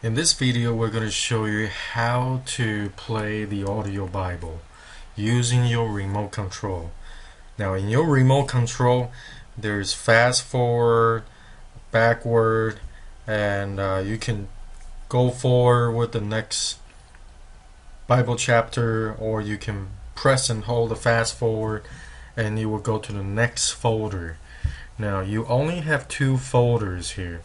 In this video, we're going to show you how to play the audio Bible using your remote control. Now, in your remote control, there's fast forward, backward, and you can go forward with the next Bible chapter, or you can press and hold the fast forward and you will go to the next folder. Now, you only have two folders here.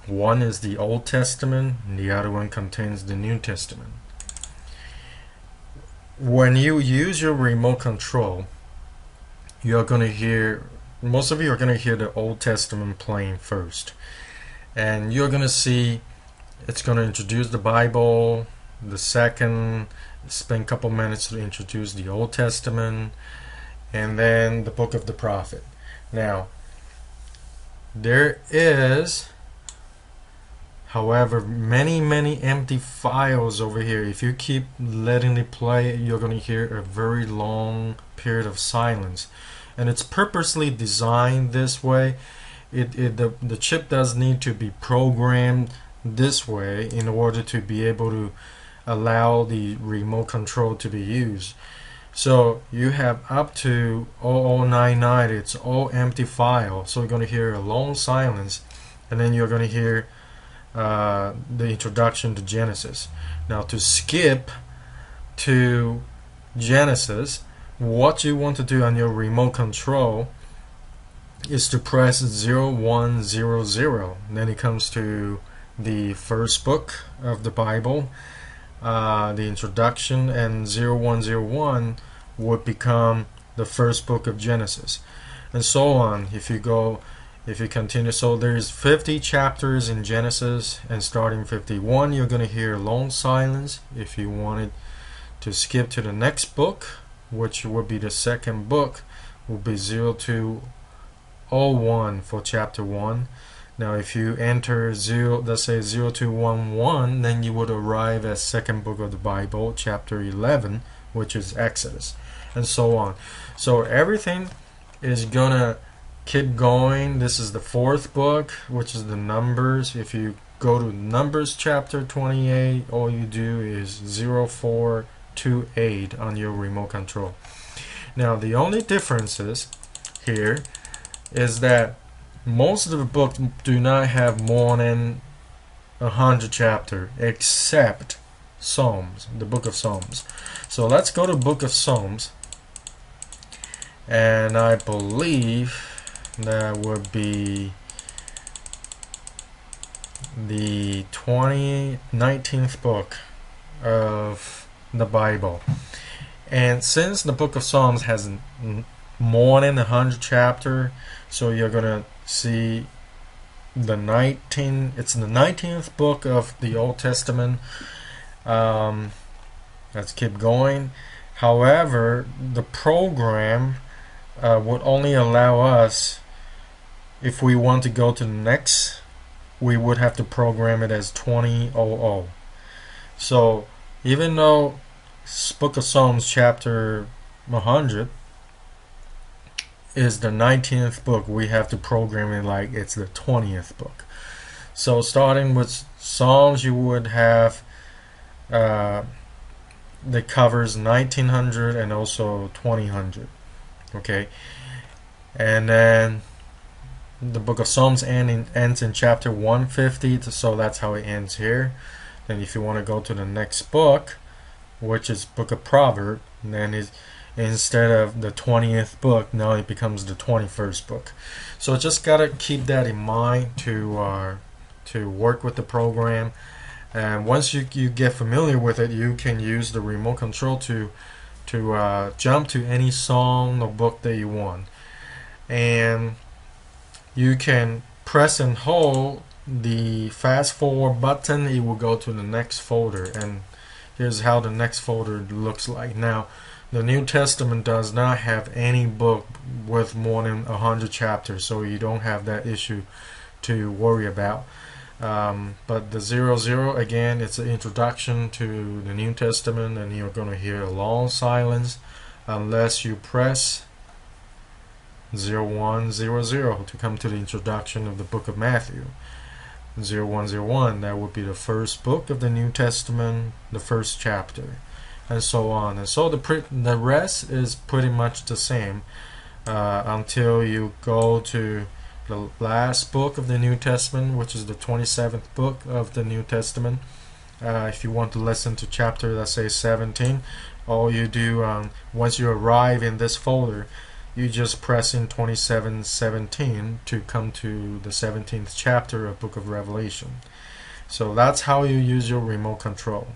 One is the Old Testament, and the other one contains the New Testament. When you use your remote control, you're going to hear, most of you are going to hear the Old Testament playing first. And you're going to see it's going to introduce the Bible. The second, spend a couple minutes to introduce the Old Testament, and then the book of the prophet. Now, there is, however, many empty files over here. If you keep letting it play, you're going to hear a very long period of silence. And it's purposely designed this way. The chip does need to be programmed this way in order to be able to allow the remote control to be used. So you have up to 0099, it's all empty file. So you're going to hear a long silence, and then you're going to hear the introduction to Genesis. Now, to skip to Genesis, what you want to do on your remote control is to press 0100. Then it comes to the first book of the Bible, the introduction, and 0101 would become the first book of Genesis, and so on. If you continue, so there's 50 chapters in Genesis, and starting 51 you're going to hear long silence. If you wanted to skip to the next book, which would be the second book, will be 0201 for chapter 1. Now, if you enter let's say 0211, then you would arrive at second book of the Bible, chapter 11, which is Exodus, and so on. So everything is gonna keep going. This is the fourth book, which is the Numbers. If you go to Numbers chapter 28, all you do is 0428 on your remote control. Now, the only differences here is that most of the books do not have more than 100 chapters, except Psalms, the book of Psalms. So let's go to book of Psalms, and I believe that would be the 19th book of the Bible. And since the book of Psalms has more than 100 chapters, so you're gonna see it's the 19th book of the Old Testament. Let's keep going. However, the program would only allow us, if we want to go to the next, we would have to program it as 2000. So even though book of Psalms chapter 100 is the 19th book, we have to program it like it's the 20th book. So starting with Psalms, you would have that covers 1900 and also 2000. Okay, and then the book of Psalms ends in chapter 150, so that's how it ends here. Then if you want to go to the next book, which is book of Proverbs, then instead of the 20th book, now it becomes the 21st book. So just gotta keep that in mind to work with the program. And once you get familiar with it, you can use the remote control to jump to any song or book that you want. And you can press and hold the fast forward button, it will go to the next folder. And here's how the next folder looks like. Now, the New Testament does not have any book with more than 100 chapters, so you don't have that issue to worry about. But the 00, again, it's an introduction to the New Testament, and you're going to hear a long silence unless you press 0100 to come to the introduction of the book of Matthew. 0101, that would be the first book of the New Testament, the first chapter, and so on. And so the rest is pretty much the same until you go to the last book of the New Testament, which is the 27th book of the New Testament. If you want to listen to chapter, let's say 17, all you do once you arrive in this folder, you just press in 2717 to come to the 17th chapter of Book of Revelation. So that's how you use your remote control.